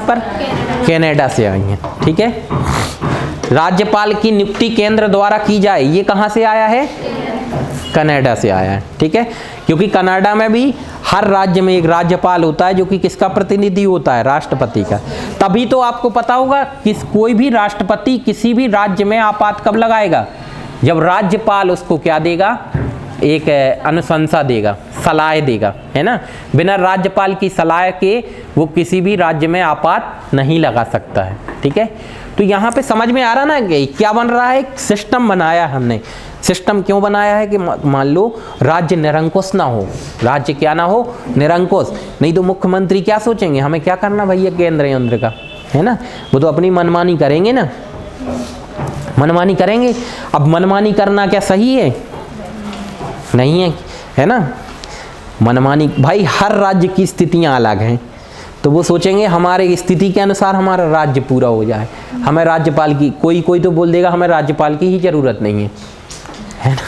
पर कनाडा से आई हैं। ठीक है, राज्यपाल की नियुक्ति केंद्र द्वारा की जाए, ये कहाँ से आया है? कनाडा से आया है। ठीक है, क्योंकि कनाडा में भी हर राज्य में एक राज्यपाल होता है जो कि किसका प्रतिनिधि होता है? राष्ट्रपति का। तभी तो आपको पता होगा कि कोई भी राष्ट्रपति किसी भी राज्य में आपात कब लगाएगा? जब राज्यपाल उसको क्या देगा? एक अनुशंसा देगा, सलाह देगा, है ना। बिना राज्यपाल की सलाह के वो किसी भी राज्य में आपात नहीं लगा सकता है। ठीक है, तो यहाँ पे समझ में आ रहा ना कि क्या बन रहा है? एक सिस्टम बनाया हमने। सिस्टम क्यों बनाया है कि मान लो राज्य निरंकुश ना हो, राज्य क्या ना हो? निरंकुश। नहीं तो मुख्यमंत्री क्या सोचेंगे, हमें क्या करना भैया केंद्र यंत्र का, है ना। वो तो अपनी मनमानी करेंगे ना, मनमानी करेंगे। अब मनमानी करना क्या सही है? नहीं है, है ना। मनमानी, भाई हर राज्य की स्थितियां अलग हैं, तो वो सोचेंगे हमारे स्थिति के अनुसार हमारा राज्य पूरा हो जाए, हमें राज्यपाल की, कोई तो बोल देगा हमें राज्यपाल की ही जरूरत नहीं है ना।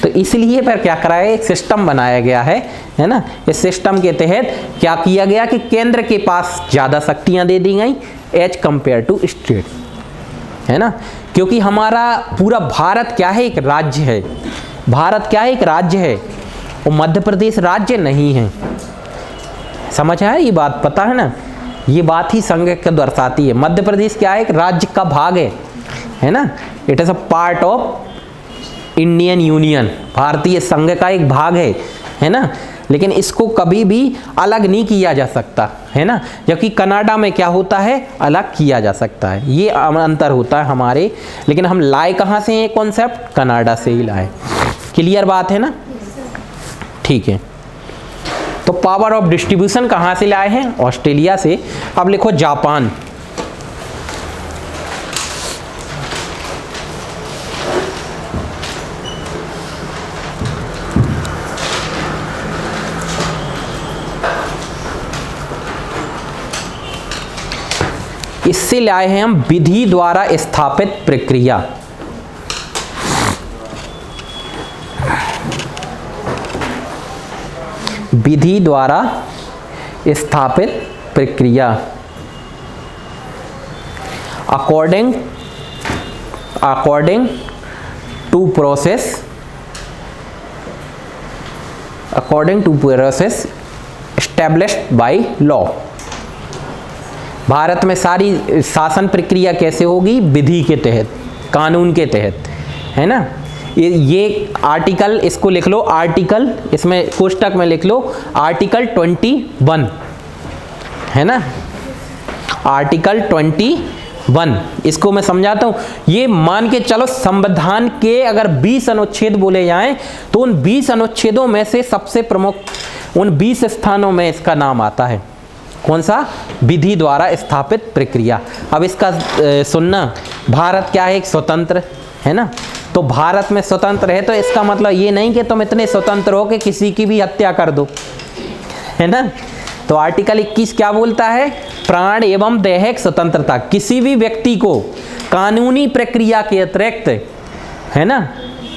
तो इसलिए फिर क्या करा है? एक सिस्टम बनाया गया है ना। इस सिस्टम के तहत क्या किया गया कि केंद्र के पास ज़्यादा शक्तियां दे दी गई एज कंपेयर टू स्टेट, है ना। क्योंकि हमारा पूरा भारत क्या है? एक राज्य है। भारत क्या है? एक राज्य है, और मध्य प्रदेश राज्य नहीं है। समझ आया ये बात? पता है ना, ये बात ही संघ को दर्शाती है। मध्य प्रदेश क्या है? एक राज्य का भाग है ना। It is a part of Indian union, भारतीय संघ का एक भाग है ना। लेकिन इसको कभी भी अलग नहीं किया जा सकता, है ना। जबकि कनाडा में क्या होता है? अलग किया जा सकता है। ये अंतर होता है हमारे। लेकिन हम लाए कहाँ से ये कॉन्सेप्ट? कनाडा से ही लाए। क्लियर बात है ना? ठीक है, तो पावर ऑफ डिस्ट्रीब्यूशन कहाँ से लाए हैं? ऑस्ट्रेलिया से। अब लिखो जापान। इससे लाए हैं हम विधि द्वारा स्थापित प्रक्रिया। विधि द्वारा स्थापित प्रक्रिया। According to process established by law. Bharat में सारी शासन प्रक्रिया कैसे होगी? विधि के तहत, कानून के तहत, है ना। ये आर्टिकल, इसको लिख लो आर्टिकल, इसमें कोष्टक में लिख लो आर्टिकल 21, है ना। आर्टिकल 21, इसको मैं समझाता हूँ। ये मान के चलो संविधान के अगर 20 अनुच्छेद बोले जाएं तो उन 20 अनुच्छेदों में से सबसे प्रमुख उन 20 स्थानों में इसका नाम आता है। कौन सा? विधि द्वारा स्थापित प्रक्रिया। अब इसका सुनना, भारत क्या है? एक स्वतंत्र, है ना। तो भारत में स्वतंत्र है तो इसका मतलब ये नहीं कि तुम इतने स्वतंत्र हो कि किसी की भी हत्या कर दो, है ना। तो आर्टिकल 21 क्या बोलता है? प्राण एवं दैहिक स्वतंत्रता। किसी भी व्यक्ति को कानूनी प्रक्रिया के अतिरिक्त, है ना,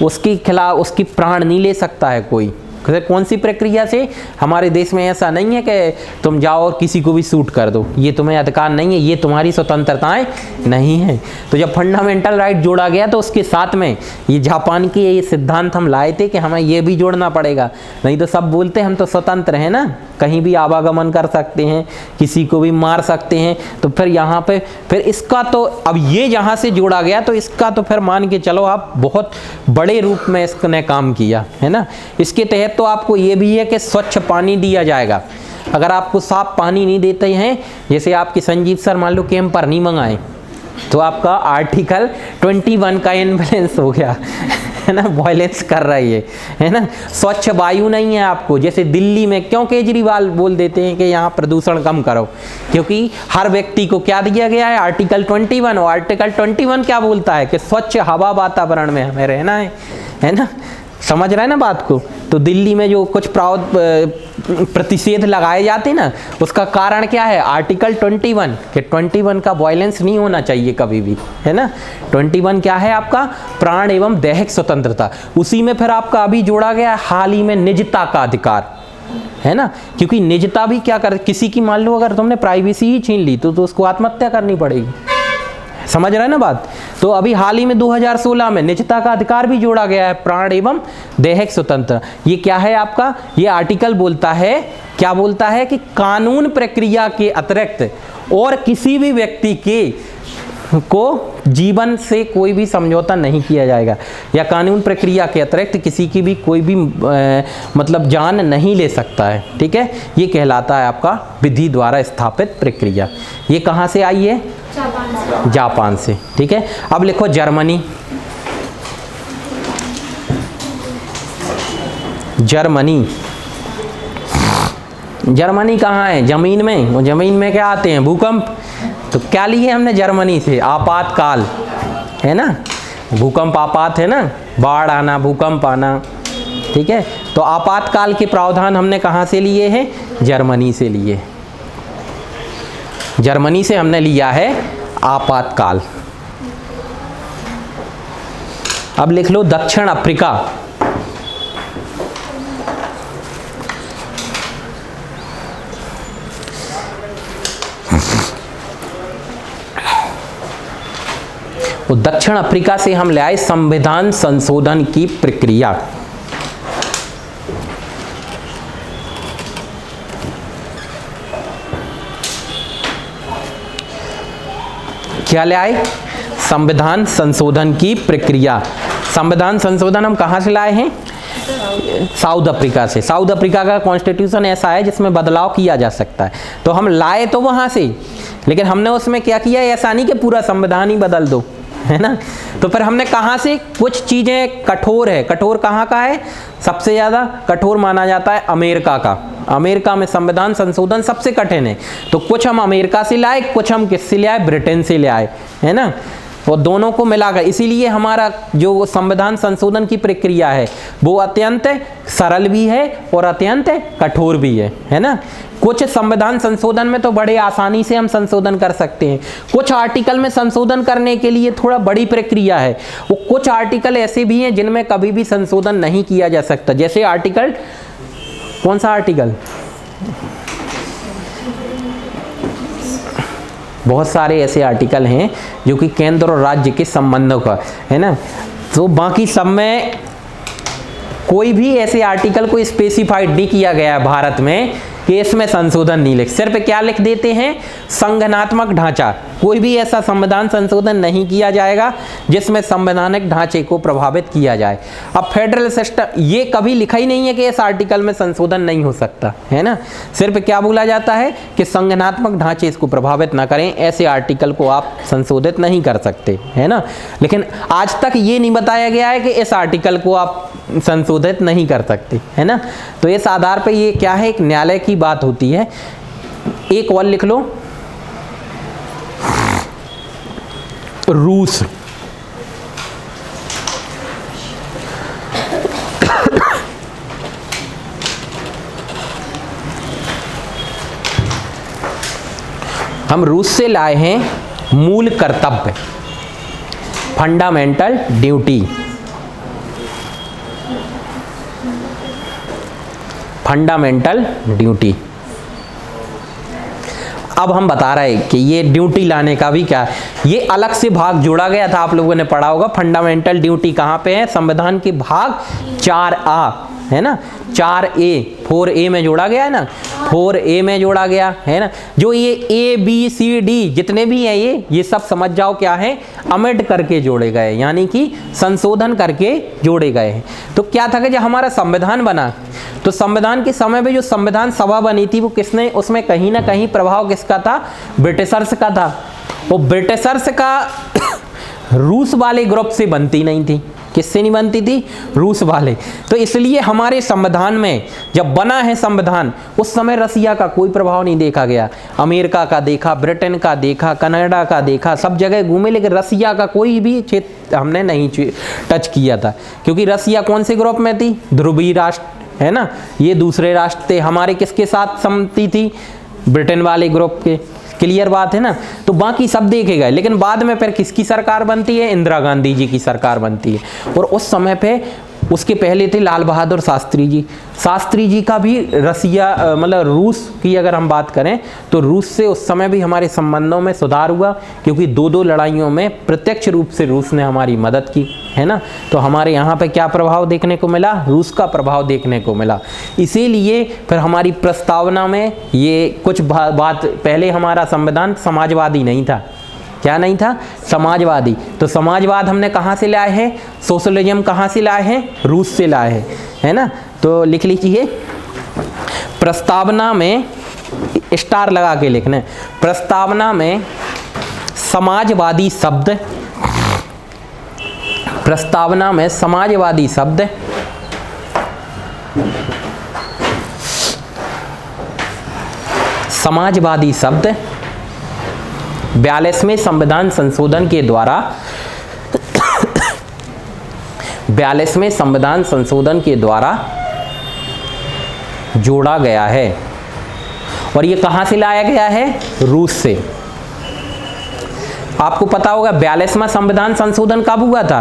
उसके खिलाफ उसकी प्राण नहीं ले सकता है कोई। कौन सी प्रक्रिया से? हमारे देश में ऐसा नहीं है कि तुम जाओ और किसी को भी शूट कर दो, ये तुम्हें अधिकार नहीं है, ये तुम्हारी स्वतंत्रताएं नहीं है। तो जब फंडामेंटल राइट जोड़ा गया तो उसके साथ में ये जापान के ये सिद्धांत हम लाए थे कि हमें ये भी जोड़ना पड़ेगा। नहीं तो सब बोलते हम तो स्वतंत्र हैं ना, कहीं भी आवागमन कर सकते हैं, किसी को भी मार सकते हैं। तो फिर यहाँ पे फिर इसका तो अब ये जहाँ से जोड़ा गया तो इसका तो फिर मान के चलो आप बहुत बड़े रूप में इसने काम किया, है ना। इसके तहत तो आपको ये भी है कि स्वच्छ पानी दिया जाएगा। अगर आपको साफ पानी नहीं देते हैं, जैसे आपके संजीव सर मान लो कैंप पर नहीं मंगाए, तो आपका आर्टिकल 21 का इनवैलेंस हो गया, है ना, वायलेंस कर रही है ना। स्वच्छ वायु नहीं है आपको। जैसे दिल्ली में क्यों केजरीवाल बोल देते हैं कि यहाँ प्रदूषण कम करो? क्योंकि हर व्यक्ति को क्या दिया गया है? आर्टिकल 21। और आर्टिकल 21 क्या बोलता है कि स्वच्छ हवा वातावरण में हमें रहना है ना। समझ रहे हैं ना बात को? तो दिल्ली में जो कुछ प्रतिषेध लगाए जाते हैं ना, उसका कारण क्या है? आर्टिकल 21 कि 21 का वायलेंस नहीं होना चाहिए कभी भी, है ना। 21 क्या है आपका? प्राण एवं दैहिक स्वतंत्रता। उसी में फिर आपका अभी जोड़ा गया हाल ही में निजता का अधिकार, है ना, क्योंकि निजता भी क्या कर, किसी की मान लो अगर तुमने प्राइवेसी ही छीन ली तो उसको आत्महत्या करनी पड़ेगी, समझ रहे हैं ना बात। तो अभी हाल ही में 2016 में निजता का अधिकार भी जोड़ा गया है, प्राण एवं दैहिक स्वतंत्रता। ये क्या है आपका, ये आर्टिकल बोलता है, क्या बोलता है कि कानून प्रक्रिया के अतिरिक्त और किसी भी व्यक्ति के को जीवन से कोई भी समझौता नहीं किया जाएगा, या कानून प्रक्रिया के अतिरिक्त किसी की भी कोई भी मतलब जान नहीं ले सकता है, ठीक है। ये कहलाता है आपका विधि द्वारा स्थापित प्रक्रिया। ये कहाँ से आई है, जापान से, ठीक है। अब लिखो जर्मनी, जर्मनी, जर्मनी कहाँ है, जमीन में, वो जमीन में क्या आते हैं, भूकंप। तो क्या लिए हमने जर्मनी से, आपातकाल, है ना, भूकंप आपात है ना, बाढ़ आना, भूकंप आना, ठीक है। तो आपातकाल के प्रावधान हमने कहाँ से लिए हैं, जर्मनी से लिए, जर्मनी से हमने लिया है आपातकाल। अब लिख लो दक्षिण अफ्रीका, तो दक्षिण अफ्रीका से हम ले आए संविधान संशोधन की प्रक्रिया। क्या ले आए, संविधान संशोधन की प्रक्रिया। संविधान संशोधन हम कहाँ से लाए हैं, साउथ अफ्रीका से। साउथ अफ्रीका का कॉन्स्टिट्यूशन ऐसा है जिसमें बदलाव किया जा सकता है, तो हम लाए तो वहाँ से, लेकिन हमने उसमें क्या किया, ऐसा नहीं कि पूरा संविधान ही बदल दो, है ना। तो फिर हमने कहाँ से, कुछ चीज़ें कठोर है, कठोर कहाँ का है, सबसे ज़्यादा कठोर माना जाता है अमेरिका का। अमेरिका में संविधान संशोधन सबसे कठिन है, तो कुछ हम अमेरिका से लाए, कुछ हम किससे ले आए, ब्रिटेन से ले आए, है ना। वो दोनों को मिलाकर, इसीलिए हमारा जो संविधान संशोधन की प्रक्रिया है वो अत्यंत सरल भी है और अत्यंत कठोर भी है ना। कुछ संविधान संशोधन में तो बड़े आसानी से हम संशोधन कर सकते हैं, कुछ आर्टिकल में संशोधन करने के लिए थोड़ा बड़ी प्रक्रिया है, वो कुछ आर्टिकल ऐसे भी हैं जिनमें कभी भी संशोधन नहीं किया जा सकता। जैसे आर्टिकल, कौन सा आर्टिकल, बहुत सारे ऐसे आर्टिकल हैं जो कि केंद्र और राज्य के संबंधों का है ना। तो बाकी सब में कोई भी ऐसे आर्टिकल को स्पेसिफाइड नहीं किया गया है भारत में कि इसमें संशोधन नहीं लिख, सिर्फ क्या लिख देते हैं, संगठनात्मक ढांचा। कोई भी ऐसा संविधान संशोधन नहीं किया जाएगा जिसमें संवैधानिक ढांचे को प्रभावित किया जाए। अब फेडरल सिस्टम, ये कभी लिखा ही नहीं है कि इस आर्टिकल में संशोधन नहीं हो सकता, है ना। सिर्फ क्या बोला जाता है कि संगठनात्मक ढांचे इसको प्रभावित ना करें, ऐसे आर्टिकल को आप संशोधित नहीं कर सकते, है ना। लेकिन आज तक ये नहीं बताया गया है कि इस आर्टिकल को आप संशोधित नहीं कर सकते, है ना। तो इस आधार पर ये क्या है, एक न्यायालय की बात होती है। एक और लिख लो, रूस। हम रूस से लाए हैं मूल कर्तव्य, फंडामेंटल ड्यूटी, फंडामेंटल ड्यूटी। अब हम बता रहे हैं कि ये ड्यूटी लाने का भी क्या, ये अलग से भाग जोड़ा गया था, आप लोगों ने पढ़ा होगा। फंडामेंटल ड्यूटी कहाँ पे है, संविधान के भाग 4A, है ना, 4A, 4A में जोड़ा गया है ना, 4A में जोड़ा गया है ना। जो ये ABCD जितने भी हैं ये सब समझ जाओ क्या है, अमेंड करके जोड़े गए, यानी कि संशोधन करके जोड़े गए हैं। तो क्या था कि जब हमारा संविधान बना, तो संविधान के समय पे जो संविधान सभा बनी थी वो किसने, उसमें कहीं ना कहीं प्रभाव किसका था, ब्रिटिशर्स का था। वो ब्रिटिशर्स का रूस वाले ग्रुप से बनती नहीं थी। किससे नहीं बनती थी, रूस वाले। तो इसलिए हमारे संविधान में जब बना है संविधान, उस समय रसिया का कोई प्रभाव नहीं देखा गया। अमेरिका का देखा, ब्रिटेन का देखा, कनाडा का देखा, सब जगह घूमे, लेकिन रसिया का कोई भी क्षेत्र हमने नहीं टच किया था, क्योंकि रसिया कौन से ग्रुप में थी, ध्रुवीय राष्ट्र, है ना। ये दूसरे राष्ट्र थे। हमारे किसके साथ सम्मति थी, ब्रिटेन वाले ग्रुप के। क्लियर बात है ना। तो बाकी सब देखे गए, लेकिन बाद में फिर किसकी सरकार बनती है, इंदिरा गांधी जी की सरकार बनती है। और उस समय पे उसके पहले थे लाल बहादुर शास्त्री जी। शास्त्री जी का भी रसिया मतलब रूस की अगर हम बात करें तो रूस से उस समय भी हमारे संबंधों में सुधार हुआ, क्योंकि दो लड़ाइयों में प्रत्यक्ष रूप से रूस ने हमारी मदद की, है ना। तो हमारे यहाँ पे क्या प्रभाव देखने को मिला, रूस का प्रभाव देखने को मिला। इसीलिए फिर हमारी प्रस्तावना में ये कुछ बात, पहले हमारा संविधान समाजवादी नहीं था। क्या नहीं था? समाजवादी। तो समाजवाद हमने कहाँ से लाए हैं? सोशलिज्म कहाँ से लाए हैं? रूस से लाए हैं, है ना। तो लिख लीजिए, प्रस्तावना में स्टार लगा के लिखना है। प्रस्तावना में समाजवादी शब्द, प्रस्तावना में समाजवादी शब्द समाजवादी शब्द 42वें संविधान संशोधन के द्वारा 42वें संविधान संशोधन के द्वारा जोड़ा गया है। और ये कहां से लाया गया है? रूस से। आपको पता होगा 42वां संविधान संशोधन कब हुआ था?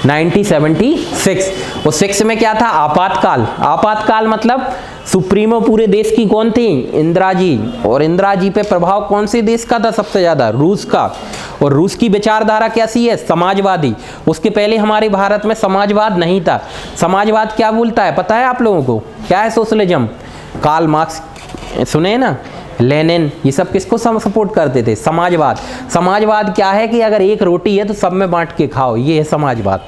1976। और 6 में क्या था? आपातकाल। आपातकाल मतलब सुप्रीमो पूरे देश की कौन थी? इंदिरा जी। और इंदिरा जी पे प्रभाव कौन से देश का था सबसे ज्यादा? रूस का। और रूस की विचारधारा कैसी है? समाजवादी। उसके पहले हमारे भारत में समाजवाद नहीं था। समाजवाद क्या बोलता है पता है आप लोगों को? क्या है सोशलिज्म? कार्ल मार्क्स सुने ना, लेनिन, ये सब किसको सपोर्ट करते थे? समाजवाद। समाजवाद क्या है कि अगर एक रोटी है तो सब में बांट के खाओ, ये है समाजवाद।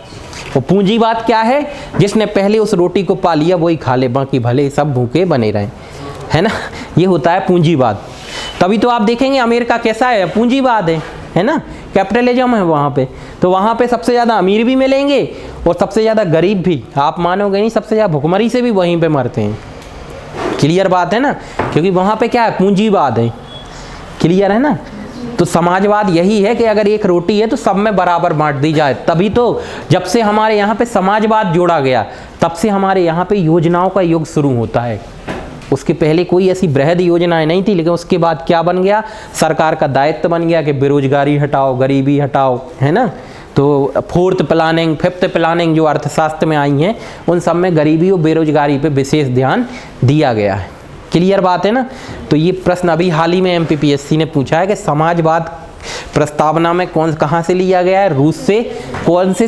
और पूंजीवाद क्या है? जिसने पहले उस रोटी को पा लिया वही खा ले, बाकी भले सब भूखे बने रहें, है ना। ये होता है पूंजीवाद। तभी तो आप देखेंगे अमेरिका कैसा है, पूंजीवाद है ना, कैपिटलिज्म है वहाँ पे। तो वहाँ पे सबसे ज़्यादा अमीर भी मिलेंगे और सबसे ज़्यादा गरीब भी। आप मानोगे नहीं, सबसे ज़्यादा भुखमरी से भी वहीं पे मरते हैं। क्लियर बात है ना, क्योंकि वहाँ पे क्या है? पूंजीवाद है। क्लियर है ना। तो समाजवाद यही है कि अगर एक रोटी है तो सब में बराबर बांट दी जाए। तभी तो जब से हमारे यहाँ पे समाजवाद जोड़ा गया तब से हमारे यहाँ पे योजनाओं का युग शुरू होता है। उसके पहले कोई ऐसी बृहद योजनाएं नहीं थी, लेकिन उसके बाद क्या बन गया? सरकार का दायित्व बन गया कि बेरोजगारी हटाओ, गरीबी हटाओ, है ना। तो 4th प्लानिंग, 5th प्लानिंग जो अर्थशास्त्र में आई हैं उन सब में गरीबी और बेरोजगारी पे विशेष ध्यान दिया गया है। क्लियर बात है ना। तो ये प्रश्न अभी हाल ही में एमपीपीएससी ने पूछा है कि समाजवाद प्रस्तावना में कहाँ से लिया गया है? रूस से। कौन से